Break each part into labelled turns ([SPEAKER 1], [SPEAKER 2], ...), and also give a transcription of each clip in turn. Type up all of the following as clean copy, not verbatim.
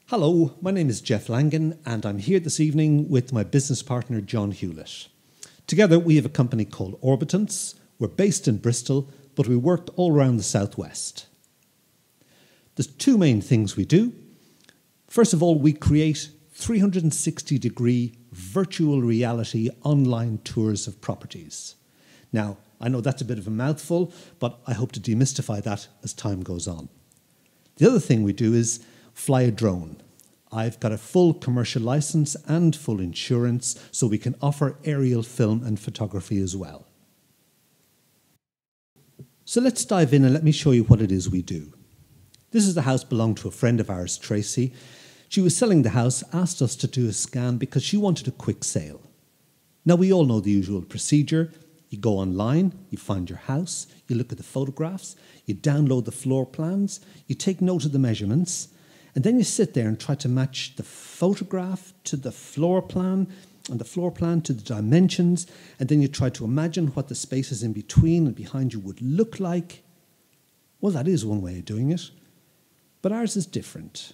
[SPEAKER 1] Hello, my name is Jeff Langan and I'm here this evening with my business partner John Hewlett. Together we have a company called Orbitance. We're based in Bristol, but we work all around the southwest. There's two main things we do. First of all, we create 360-degree virtual reality online tours of properties. Now, I know that's a bit of a mouthful, but I hope to demystify that as time goes on. The other thing we do is fly a drone. I've got a full commercial license and full insurance, so we can offer aerial film and photography as well. So let's dive in and let me show you what it is we do. This is the house belonged to a friend of ours, Tracy. She was selling the house, asked us to do a scan because she wanted a quick sale. Now we all know the usual procedure. You go online, you find your house, you look at the photographs, you download the floor plans, you take note of the measurements, and then you sit there and try to match the photograph to the floor plan and the floor plan to the dimensions, and then you try to imagine what the spaces in between and behind you would look like. Well, that is one way of doing it, but ours is different.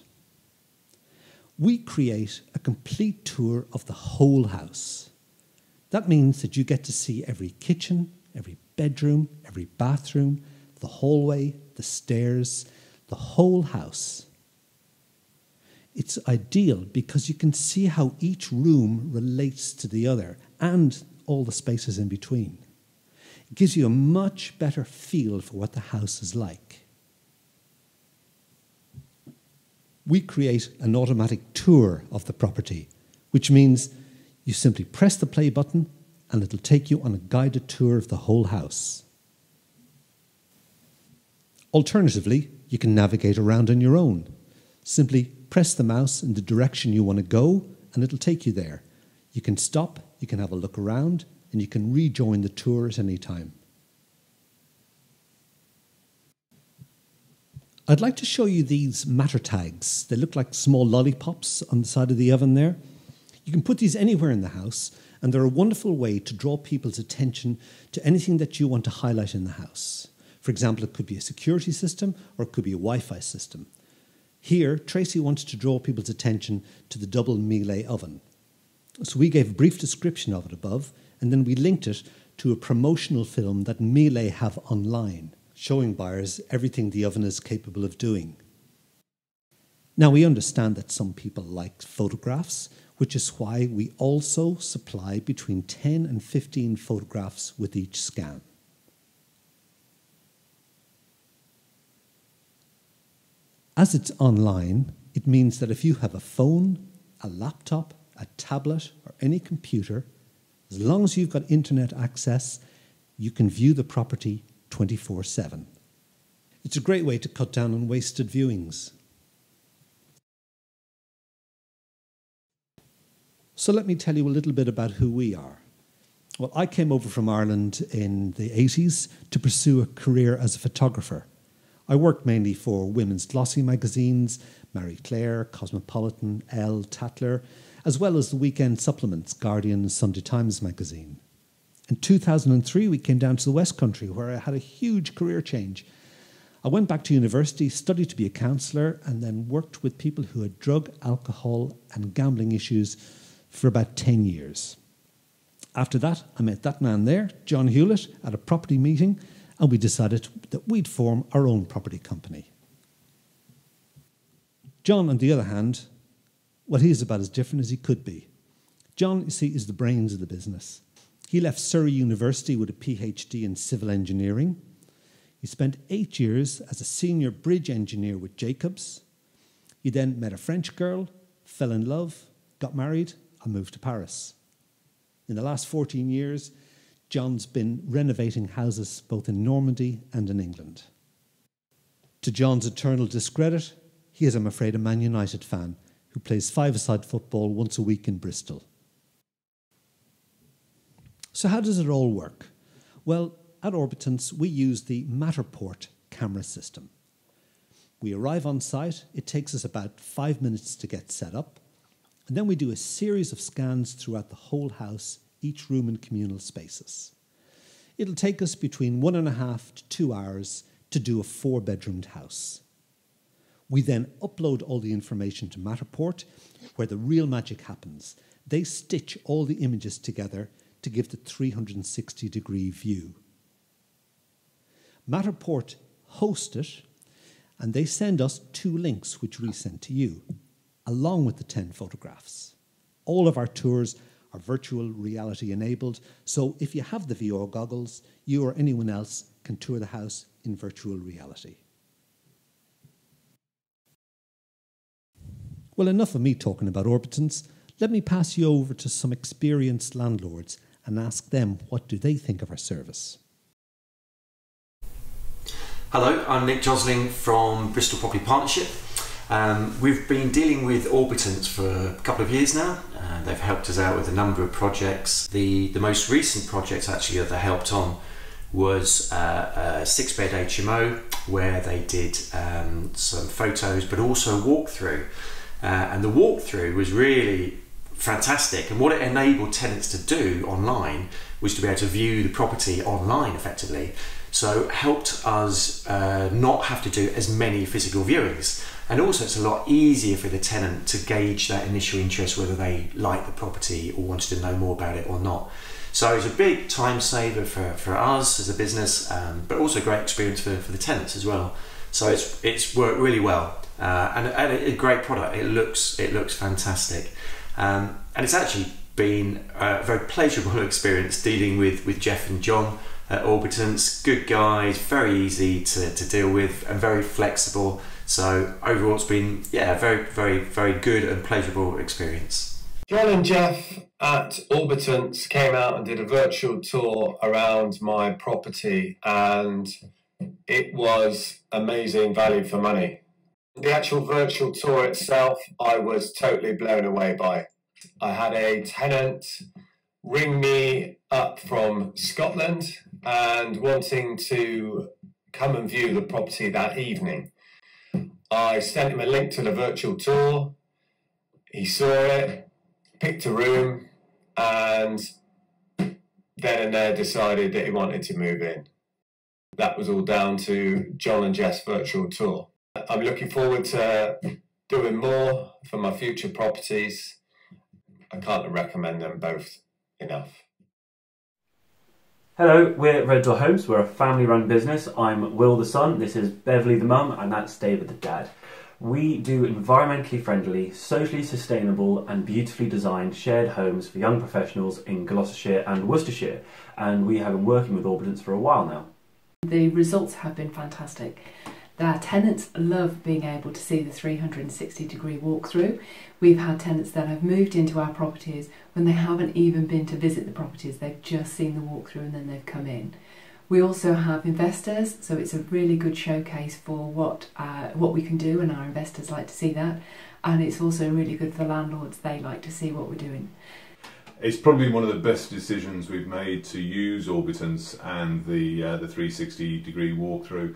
[SPEAKER 1] We create a complete tour of the whole house. That means that you get to see every kitchen, every bedroom, every bathroom, the hallway, the stairs, the whole house. It's ideal because you can see how each room relates to the other and all the spaces in between. It gives you a much better feel for what the house is like. We create an automatic tour of the property, which means you simply press the play button and it'll take you on a guided tour of the whole house. Alternatively, you can navigate around on your own. Simply press the mouse in the direction you want to go and it'll take you there. You can stop, you can have a look around, and you can rejoin the tour at any time. I'd like to show you these matter tags. They look like small lollipops on the side of the oven there. You can put these anywhere in the house, and they're a wonderful way to draw people's attention to anything that you want to highlight in the house. For example, it could be a security system or it could be a Wi-Fi system. Here, Tracy wants to draw people's attention to the double Miele oven. So we gave a brief description of it above, and then we linked it to a promotional film that Miele have online, showing buyers everything the oven is capable of doing. Now, we understand that some people like photographs, which is why we also supply between 10 and 15 photographs with each scan. As it's online, it means that if you have a phone, a laptop, a tablet, or any computer, as long as you've got internet access, you can view the property 24/7. It's a great way to cut down on wasted viewings. So let me tell you a little bit about who we are. Well, I came over from Ireland in the 80s to pursue a career as a photographer. I worked mainly for women's glossy magazines, Marie Claire, Cosmopolitan, Elle, Tatler, as well as the weekend supplements, Guardian and Sunday Times magazine. In 2003, we came down to the West Country, where I had a huge career change. I went back to university, studied to be a counsellor, and then worked with people who had drug, alcohol, and gambling issues for about 10 years. After that, I met that man there, John Hewlett, at a property meeting, and we decided that we'd form our own property company. John, on the other hand, well, he's about as different as he could be. John, you see, is the brains of the business. He left Surrey University with a PhD in civil engineering. He spent 8 years as a senior bridge engineer with Jacobs. He then met a French girl, fell in love, got married, and moved to Paris. In the last 14 years, John's been renovating houses both in Normandy and in England. To John's eternal discredit, he is, I'm afraid, a Man United fan who plays five-a-side football once a week in Bristol. So how does it all work? Well, at Orbitance, we use the Matterport camera system. We arrive on site, it takes us about 5 minutes to get set up, and then we do a series of scans throughout the whole house, each room and communal spaces. It'll take us between 1.5 to 2 hours to do a 4-bedroomed house. We then upload all the information to Matterport, where the real magic happens. They stitch all the images together to give the 360-degree view. Matterport host it, and they send us 2 links, which we send to you, along with the 10 photographs. All of our tours are virtual reality enabled, so if you have the VR goggles, you or anyone else can tour the house in virtual reality. Well, enough of me talking about Orbitance. Let me pass you over to some experienced landlords and ask them what do they think of our service.
[SPEAKER 2] Hello, I'm Nick Josling from Bristol Property Partnership. We've been dealing with Orbitance for a couple of years now. They've helped us out with a number of projects. The most recent project actually that they helped on was a 6-bed HMO where they did some photos but also a walkthrough. And the walkthrough was really fantastic, and what it enabled tenants to do online was to be able to view the property online effectively. So it helped us not have to do as many physical viewings, and also it's a lot easier for the tenant to gauge that initial interest, whether they like the property or wanted to know more about it or not. So it's a big time saver for us as a business, but also a great experience for the tenants as well. So it's worked really well, and a great product. It looks fantastic, and it's actually been a very pleasurable experience dealing with Jeff and John at Orbitance. Good guys, very easy to deal with, and very flexible. So overall, it's been very good and pleasurable experience.
[SPEAKER 3] John and Jeff at Orbitance came out and did a virtual tour around my property, and it was amazing value for money. The actual virtual tour itself, I was totally blown away by. I had a tenant ring me up from Scotland and wanting to come and view the property that evening. I sent him a link to the virtual tour. He saw it, picked a room, and then and there decided that he wanted to move in. That was all down to John and Jeff's virtual tour. I'm looking forward to doing more for my future properties. I can't recommend them both enough.
[SPEAKER 4] Hello, we're Red Door Homes. We're a family-run business. I'm Will the son, this is Beverly the mum, and that's David the dad. We do environmentally friendly, socially sustainable and beautifully designed shared homes for young professionals in Gloucestershire and Worcestershire, and we have been working with Orbitance for a while now.
[SPEAKER 5] The results have been fantastic. Their tenants love being able to see the 360-degree walkthrough. We've had tenants that have moved into our properties when they haven't even been to visit the properties. They've just seen the walkthrough and then they've come in. We also have investors, so it's a really good showcase for what we can do, and our investors like to see that. And it's also really good for the landlords. They like to see what we're doing.
[SPEAKER 6] It's probably one of the best decisions we've made to use Orbitance and the 360-degree walkthrough.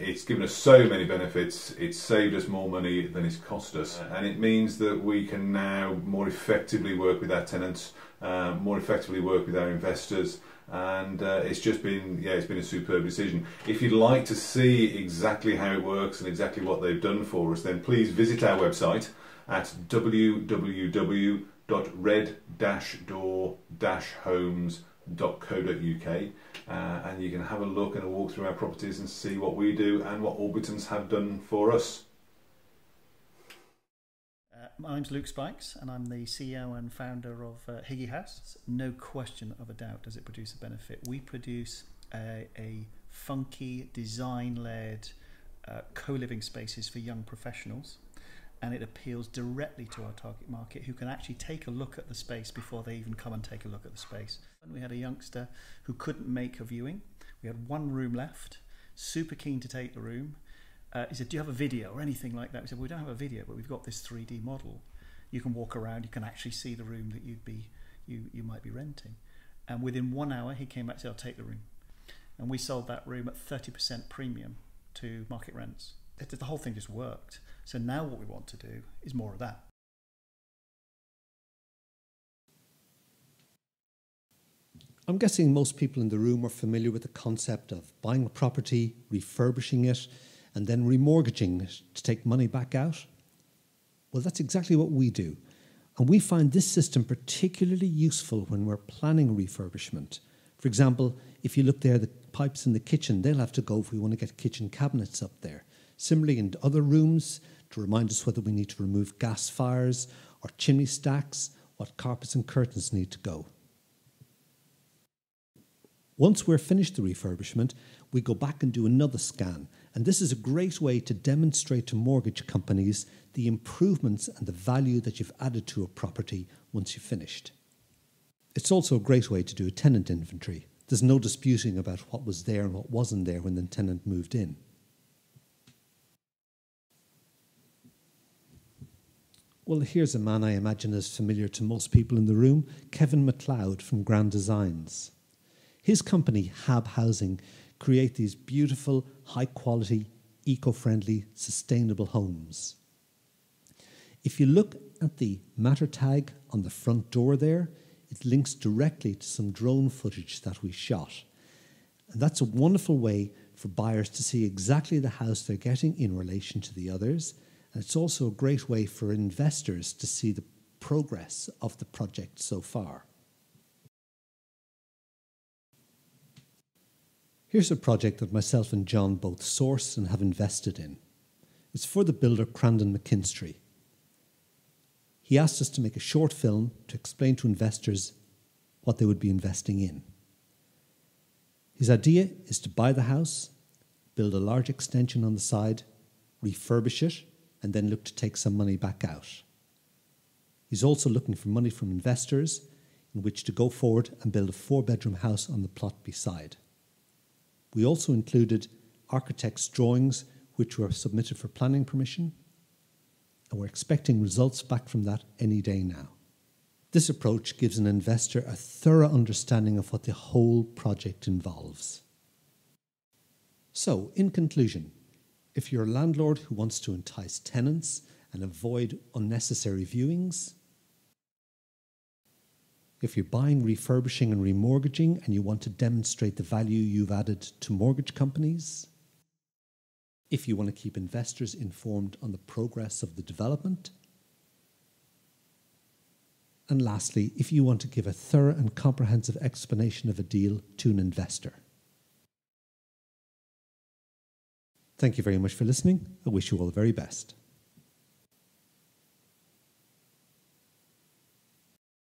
[SPEAKER 6] It's given us so many benefits. It's saved us more money than it's cost us, and it means that we can now more effectively work with our tenants, more effectively work with our investors, and it's just been, it's been a superb decision. If you'd like to see exactly how it works and exactly what they've done for us, then please visit our website at www.red-door-homes.co.uk, and you can have a look and a walk through our properties and see what we do and what Orbitance have done for us.
[SPEAKER 7] My name's Luke Spikes, and I'm the CEO and founder of Higgy House. No question of a doubt does it produce a benefit. We produce a funky, design-led co-living spaces for young professionals, and it appeals directly to our target market, who can actually take a look at the space before they even come and take a look at the space. And we had a youngster who couldn't make a viewing. We had one room left, super keen to take the room. He said, do you have a video or anything like that? We said, well, we don't have a video, but we've got this 3D model. You can walk around, you can actually see the room that you might be renting. And within 1 hour, he came back and said, I'll take the room. And we sold that room at 30% premium to market rents. The whole thing just worked. So now what we want to do is more of that.
[SPEAKER 1] I'm guessing most people in the room are familiar with the concept of buying a property, refurbishing it, and then remortgaging it to take money back out? Well, that's exactly what we do. And we find this system particularly useful when we're planning refurbishment. For example, if you look there, the pipes in the kitchen, they'll have to go if we want to get kitchen cabinets up there. Similarly, in other rooms, to remind us whether we need to remove gas fires or chimney stacks, what carpets and curtains need to go. Once we're finished the refurbishment, we go back and do another scan. And this is a great way to demonstrate to mortgage companies the improvements and the value that you've added to a property once you've finished. It's also a great way to do a tenant inventory. There's no disputing about what was there and what wasn't there when the tenant moved in. Well, here's a man I imagine is familiar to most people in the room, Kevin MacLeod from Grand Designs. His company, Hab Housing, create these beautiful, high-quality, eco-friendly, sustainable homes. If you look at the matter tag on the front door there, it links directly to some drone footage that we shot. And that's a wonderful way for buyers to see exactly the house they're getting in relation to the others. And it's also a great way for investors to see the progress of the project so far. Here's a project that myself and John both sourced and have invested in. It's for the builder Crandon McKinstry. He asked us to make a short film to explain to investors what they would be investing in. His idea is to buy the house, build a large extension on the side, refurbish it, and then look to take some money back out. He's also looking for money from investors in which to go forward and build a 4-bedroom house on the plot beside. We also included architect's drawings which were submitted for planning permission, and we're expecting results back from that any day now. This approach gives an investor a thorough understanding of what the whole project involves. So, in conclusion, if you're a landlord who wants to entice tenants and avoid unnecessary viewings, if you're buying, refurbishing and remortgaging and you want to demonstrate the value you've added to mortgage companies, if you want to keep investors informed on the progress of the development, and lastly, if you want to give a thorough and comprehensive explanation of a deal to an investor. Thank you very much for listening. I wish you all the very best.